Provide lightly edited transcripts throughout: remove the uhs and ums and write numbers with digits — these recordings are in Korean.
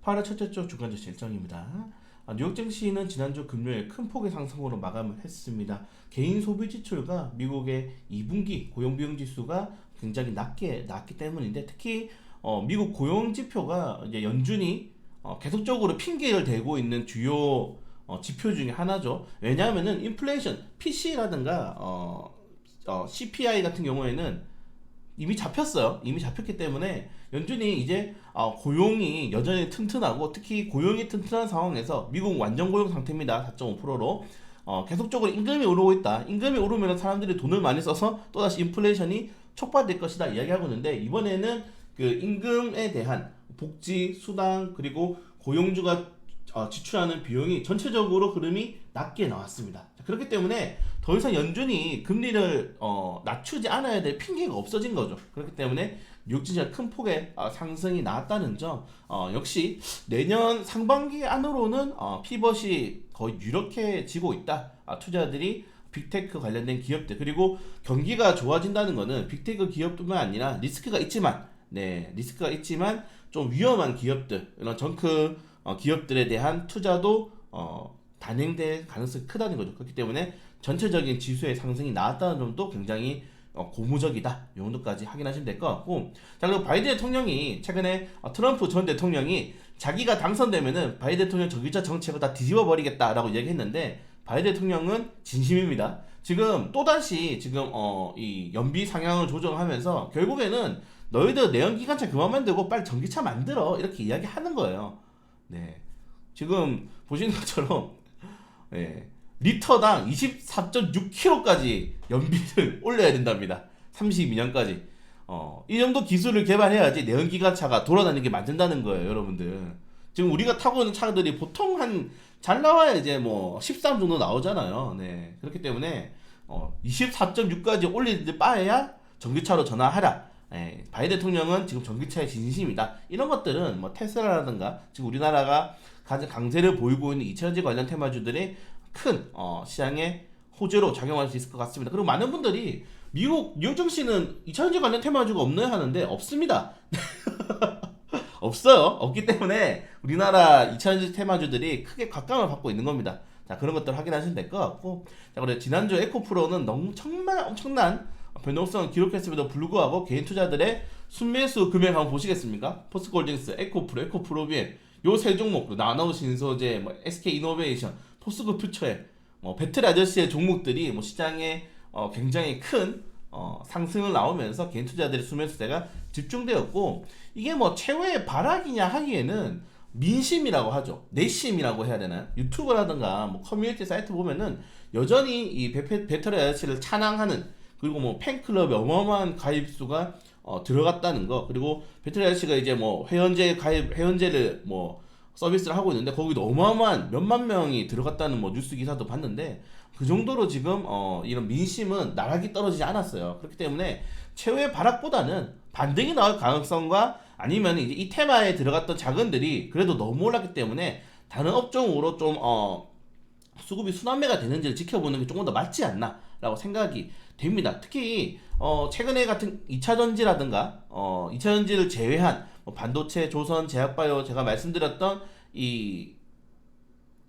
8월 첫째 주 주간 증시 일정입니다. 뉴욕 증시는 지난주 금요일 큰 폭의 상승으로 마감을 했습니다. 개인 소비 지출과 미국의 2분기 고용 비용 지수가 굉장히 낮기 때문인데, 특히 미국 고용 지표가 이제 연준이 계속적으로 핑계를 대고 있는 주요 지표 중에 하나죠. 왜냐하면은 인플레이션, PC라든가 CPI 같은 경우에는 이미 잡혔어요. 이미 잡혔기 때문에 연준이 이제 고용이 여전히 튼튼하고, 특히 고용이 튼튼한 상황에서 미국 완전 고용 상태입니다. 4.5%로 계속적으로 임금이 오르고 있다. 임금이 오르면 사람들이 돈을 많이 써서 또다시 인플레이션이 촉발될 것이다 이야기하고 있는데, 이번에는 그 임금에 대한 복지, 수당, 그리고 고용주가 지출하는 비용이 전체적으로 흐름이 낮게 나왔습니다. 그렇기 때문에 더 이상 연준이 금리를 낮추지 않아야 될 핑계가 없어진 거죠. 그렇기 때문에 뉴욕 증시가 큰 폭의 상승이 나왔다는 점, 역시 내년 상반기 안으로는 피벗이 거의 유력해지고 있다. 투자들이 빅테크 관련된 기업들, 그리고 경기가 좋아진다는 것은 빅테크 기업뿐만 아니라 리스크가 있지만 좀 위험한 기업들, 이런 정크 기업들에 대한 투자도 단행될 가능성이 크다는 거죠. 그렇기 때문에 전체적인 지수의 상승이 나왔다는 점도 굉장히 고무적이다. 이 정도까지 확인하시면 될 것 같고, 자, 그리고 바이든 대통령이 최근에 트럼프 전 대통령이 자기가 당선되면은 바이든 대통령 저기자 정책을 다 뒤집어 버리겠다라고 얘기했는데, 바이든 대통령은 진심입니다. 지금 또다시 이 연비 상향을 조정하면서 결국에는 너희들 내연기관차 그만 만들고 빨리 전기차 만들어, 이렇게 이야기하는 거예요. 네, 지금 보시는 것처럼 리터당 24.6kg까지 연비를 올려야 된답니다. 32년까지. 이 정도 기술을 개발해야지 내연기관차가 돌아다니는 게 맞는다는 거예요, 여러분들. 지금 우리가 타고 있는 차들이 보통 잘 나와야 이제 뭐 13 정도 나오잖아요. 네, 그렇기 때문에 24.6까지 올릴 바에야 전기차로 전환하라. 바이든 대통령은 지금 전기차의 진심이다. 이런 것들은 뭐 테슬라라든가 지금 우리나라가 가장 강세를 보이고 있는 2차전지 관련 테마주들이 큰 시장에 호재로 작용할 수 있을 것 같습니다. 그리고 많은 분들이 미국 뉴욕 증시는 2차전지 관련 테마주가 없나요 하는데, 없습니다. 없어요. 없기 때문에 우리나라 2차전지 테마주들이 크게 각광을 받고 있는 겁니다. 자, 그런 것들 확인하시면 될 것 같고, 자, 그리고 지난주 에코프로는 정말 엄청난 변동성을 기록했음에도 불구하고 개인 투자들의 순매수 금액 한번 보시겠습니까? 포스코홀딩스, 에코프로, 에코프로비엔, 요 세 종목, 나노신소재, SK이노베이션, 포스코 퓨처에 배틀 아저씨의 종목들이 시장에 굉장히 큰 상승을 나오면서 개인 투자들의 순매수세가 집중되었고, 이게 최후의 발악이냐 하기에는 민심이라고 하죠. 내심이라고 해야 되나요? 유튜브라든가 커뮤니티 사이트 보면은 여전히 이 배틀 아저씨를 찬양하는, 그리고 팬클럽에 어마어마한 가입수가 들어갔다는 거, 그리고 배틀 아저씨가 이제 회원제를 서비스를 하고 있는데 거기도 어마어마한 몇만 명이 들어갔다는 뉴스 기사도 봤는데, 그 정도로 지금 이런 민심은 나락이 떨어지지 않았어요. 그렇기 때문에 최후의 발악보다는 반등이 나올 가능성과, 아니면 이제 이 테마에 들어갔던 자금들이 그래도 너무 올랐기 때문에 다른 업종으로 좀 수급이 순환매가 되는지를 지켜보는 게 조금 더 맞지 않나 라고 생각이 됩니다. 특히 최근에 같은 2차전지라든가 2차전지를 제외한 반도체, 조선, 제약바이오, 제가 말씀드렸던 이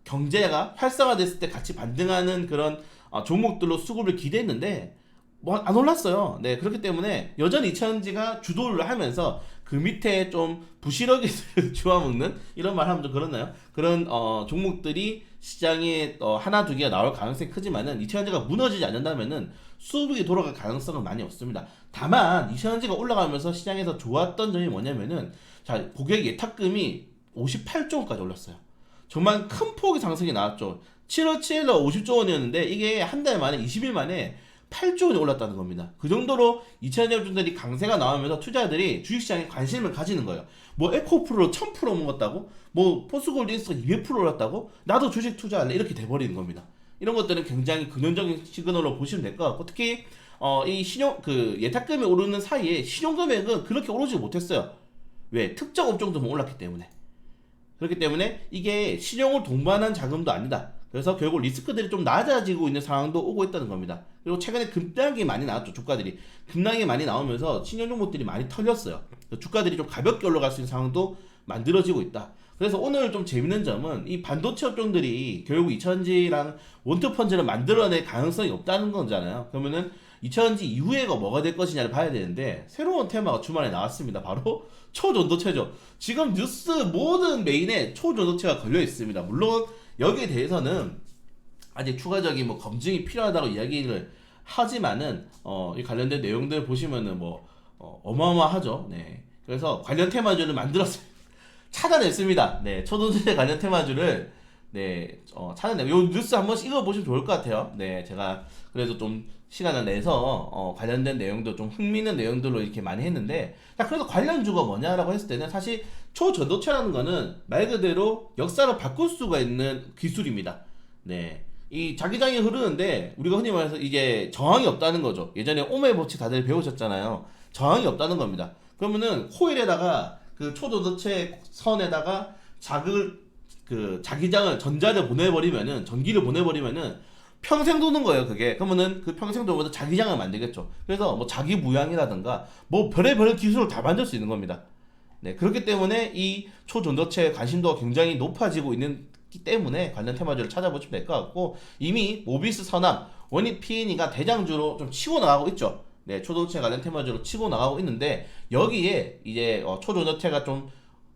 경제가 활성화됐을 때 같이 반등하는 그런 종목들로 수급을 기대했는데 안 올랐어요. 네, 그렇기 때문에 여전히 2차전지가 주도를 하면서 그 밑에 좀 부시러기를 주워먹는, 이런 말 하면 좀 그렇나요? 그런 종목들이 시장에 하나 두 개가 나올 가능성이 크지만은 2차전지가 무너지지 않는다면은 수급이 돌아갈 가능성은 많이 없습니다. 다만 2차전지가 올라가면서 시장에서 좋았던 점이 뭐냐면은, 자, 고객 예탁금이 58조 원까지 올랐어요. 정말 큰 폭의 상승이 나왔죠. 7월 7일날 50조 원이었는데 이게 한 달 만에, 20일 만에 8조 원이 올랐다는 겁니다. 그 정도로 2차전지 업종들이 강세가 나오면서 투자자들이 주식시장에 관심을 가지는 거예요. 에코프로 1000% 먹었다고? 포스코홀딩스가 200% 올랐다고? 나도 주식 투자할래? 이렇게 돼버리는 겁니다. 이런 것들은 굉장히 긍정적인 시그널로 보시면 될 것 같고, 특히 이 예탁금이 오르는 사이에 신용금액은 그렇게 오르지 못했어요. 왜? 특정 업종들만 올랐기 때문에. 그렇기 때문에 이게 신용을 동반한 자금도 아니다. 그래서 결국 리스크들이 좀 낮아지고 있는 상황도 오고 있다는 겁니다. 그리고 최근에 급락이 많이 나왔죠. 주가들이 급락이 많이 나오면서 신용 종목들이 많이 털렸어요. 주가들이 좀 가볍게 올라갈 수 있는 상황도 만들어지고 있다. 그래서 오늘 좀 재밌는 점은 이 반도체 업종들이 결국 이차전지랑 원투펀치를 만들어낼 가능성이 없다는 거잖아요. 그러면은 이차전지 이후에가 뭐가 될 것이냐를 봐야 되는데 새로운 테마가 주말에 나왔습니다. 바로 초전도체죠. 지금 뉴스 모든 메인에 초전도체가 걸려 있습니다. 물론 여기에 대해서는 아직 추가적인 뭐 검증이 필요하다고 이야기를 하지만은 이 관련된 내용들 보시면은 뭐 어마어마하죠. 네. 그래서 관련 테마주를 만들었어요. 찾아냈습니다. 네, 초전도체 관련 테마주를 네, 찾아내. 요 뉴스 한 번씩 읽어보시면 좋을 것 같아요. 네, 제가 그래도 좀 시간을 내서 관련된 내용도 좀 흥미있는 내용들로 이렇게 많이 했는데, 자, 그래서 관련주가 뭐냐라고 했을 때는 사실 초전도체라는 거는 말 그대로 역사를 바꿀 수가 있는 기술입니다. 네. 이 자기장이 흐르는데 우리가 흔히 말해서 이제 저항이 없다는 거죠. 예전에 오메 법칙 다들 배우셨잖아요. 저항이 없다는 겁니다. 그러면은 코일에다가 그 초전도체 선에다가 자기장을 전자를 보내버리면은 전기를 보내버리면은 평생 도는 거예요. 그게 그러면은 그 평생 도면서 자기장을 만들겠죠. 그래서 뭐 자기 부양이라든가 뭐 별의별 기술을 다 만들 수 있는 겁니다. 네, 그렇기 때문에 이 초전도체 관심도가 굉장히 높아지고 있는 때문에 관련 테마주를 찾아보시면 될 것 같고, 이미 모비스 선암, 원익 P&E가 대장주로 좀 치고 나가고 있죠. 네, 초전도체 관련 테마주로 치고 나가고 있는데, 여기에 이제 초전도체가 좀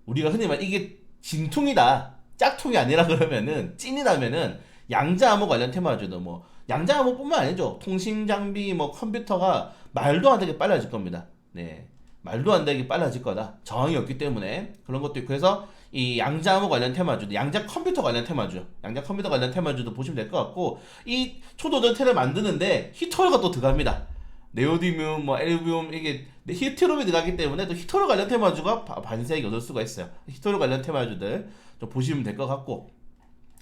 우리가 흔히 말 이게 진퉁이다, 짝퉁이 아니라 그러면은 찐이라면은 양자암호 관련 테마주도 뭐 양자암호뿐만 아니죠. 통신 장비 뭐 컴퓨터가 말도 안 되게 빨라질 겁니다. 네. 말도 안 되게 빨라질 거다. 저항이 없기 때문에 그런 것도 있고, 그래서 이 양자암호 관련 테마주도, 양자 컴퓨터 관련 테마주, 양자 컴퓨터 관련 테마주도 보시면 될 것 같고, 이 초전도체를 만드는데 히토류가 또 들어갑니다. 네오디뮴, 뭐 엘비움, 이게 히토륨이 들어가기 때문에 또 히토류 관련 테마주가 반세에 얻을 수가 있어요. 히토류 관련 테마주들 좀 보시면 될 것 같고,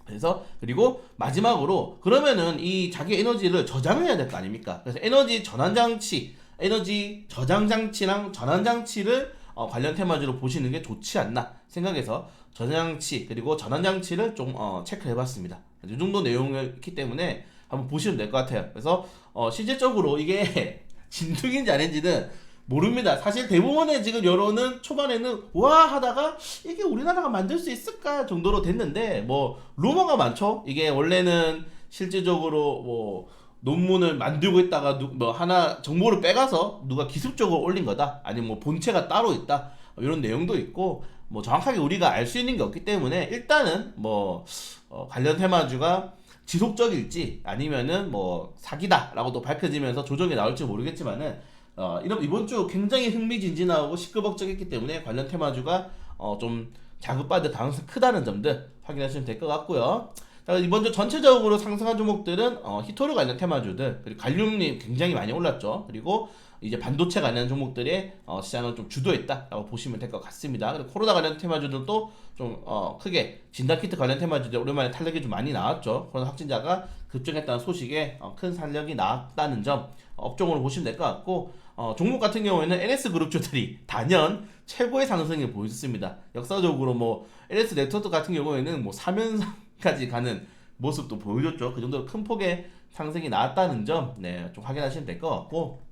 그래서 그리고 마지막으로 그러면은 이 자기 에너지를 저장해야 될 거 아닙니까? 그래서 에너지 전환 장치, 에너지 저장 장치랑 전환 장치를 관련 테마주로 보시는 게 좋지 않나 생각해서 저장 장치 그리고 전환 장치를 좀 체크해 봤습니다. 이 정도 내용이기 때문에 한번 보시면 될 것 같아요. 그래서 실질적으로 이게 진퉁인지 아닌지는 모릅니다. 사실 대부분의 지금 여론은 초반에는 와 하다가 이게 우리나라가 만들 수 있을까 정도로 됐는데, 뭐 루머가 많죠. 이게 원래는 실질적으로 뭐 논문을 만들고 있다가 뭐 하나 정보를 빼가서 누가 기술적으로 올린 거다, 아니면 뭐 본체가 따로 있다, 이런 내용도 있고, 뭐 정확하게 우리가 알 수 있는 게 없기 때문에 일단은 뭐 관련 테마주가 지속적일지 아니면은 뭐 사기다라고도 밝혀지면서 조정이 나올지 모르겠지만은 이번 주 굉장히 흥미진진하고 시끌벅적했기 때문에 관련 테마주가 좀 자극받을 가능성이 크다는 점들 확인하시면 될 것 같고요. 자, 이번 주 전체적으로 상승한 종목들은 히토류 관련 테마주들, 그리고 갈륨이 굉장히 많이 올랐죠. 그리고 이제 반도체 관련 종목들의 시장을 좀 주도했다라고 보시면 될 것 같습니다. 그리고 코로나 관련 테마주들도 좀 크게, 진단키트 관련 테마주들 오랜만에 탄력이 좀 많이 나왔죠. 코로나 확진자가 급증했다는 소식에 큰 탄력이 나왔다는 점 업종으로 보시면 될 것 같고, 종목 같은 경우에는 NS그룹주들이 단연 최고의 상승을 보였습니다. 역사적으로 뭐 NS 네트워크 같은 경우에는 뭐 3연상까지 가는 모습도 보여줬죠. 그 정도로 큰 폭의 상승이 나왔다는 점, 네, 좀 확인하시면 될 것 같고,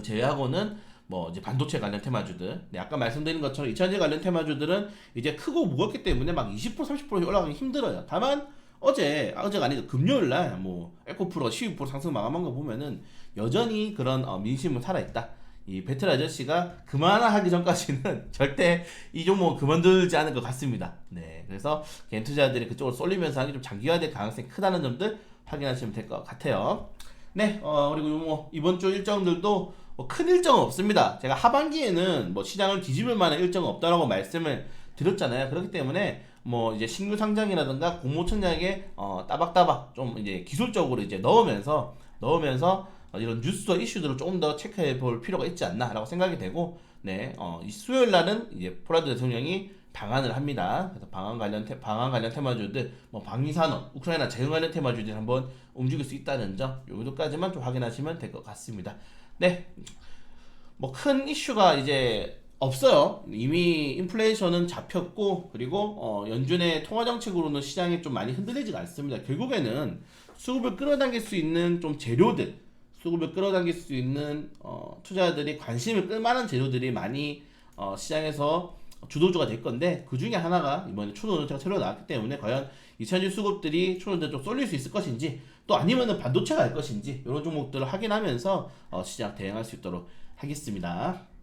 제외하고는 뭐 이제 반도체 관련 테마주들, 네, 아까 말씀드린 것처럼 2000년 관련 테마주들은 이제 크고 무겁기 때문에 막 20% 30% 올라가기 힘들어요. 다만 어제가 아니죠, 금요일날 뭐 에코프로 12% 상승 마감한 거 보면은 여전히 그런 민심은 살아있다. 이 배틀 아저씨가 그만하기 전까지는 절대 이 종목 그만두지 않을 것 같습니다. 네, 그래서 개인 투자자들이 그쪽으로 쏠리면서 하기 좀 장기화될 가능성이 크다는 점들 확인하시면 될 것 같아요. 네, 그리고 뭐 이번 주 일정들도 뭐큰 일정은 없습니다. 제가 하반기에는 뭐 시장을 뒤집을 만한 일정은 없다라고 말씀을 드렸잖아요. 그렇기 때문에 뭐 이제 신규 상장이라든가 공모청약에 따박따박 좀 이제 기술적으로 이제 넣으면서 이런 뉴스와 이슈들을 조금 더 체크해 볼 필요가 있지 않나라고 생각이 되고, 네, 이 수요일 날은 이제 포라드 대통령이 방한을 합니다. 그래서 방한 관련 테마주들, 뭐 방위산업, 우크라이나 재응 관련 테마주들이 한번 움직일 수 있다는 점, 요 정도까지만 좀 확인하시면 될 것 같습니다. 네, 뭐 큰 이슈가 이제 없어요. 이미 인플레이션은 잡혔고, 그리고 연준의 통화 정책으로는 시장이 좀 많이 흔들리지가 않습니다. 결국에는 수급을 끌어당길 수 있는 좀 재료들, 수급을 끌어당길 수 있는 투자자들이 관심을 끌만한 재료들이 많이 시장에서 주도주가 될 건데 그 중에 하나가 이번에 초노전차가 새로 나왔기 때문에 과연 2차전지 수급들이 초노전차 좀 쏠릴 수 있을 것인지 또 아니면은 반도체가 할 것인지 이런 종목들을 확인하면서 시장 대응할 수 있도록 하겠습니다.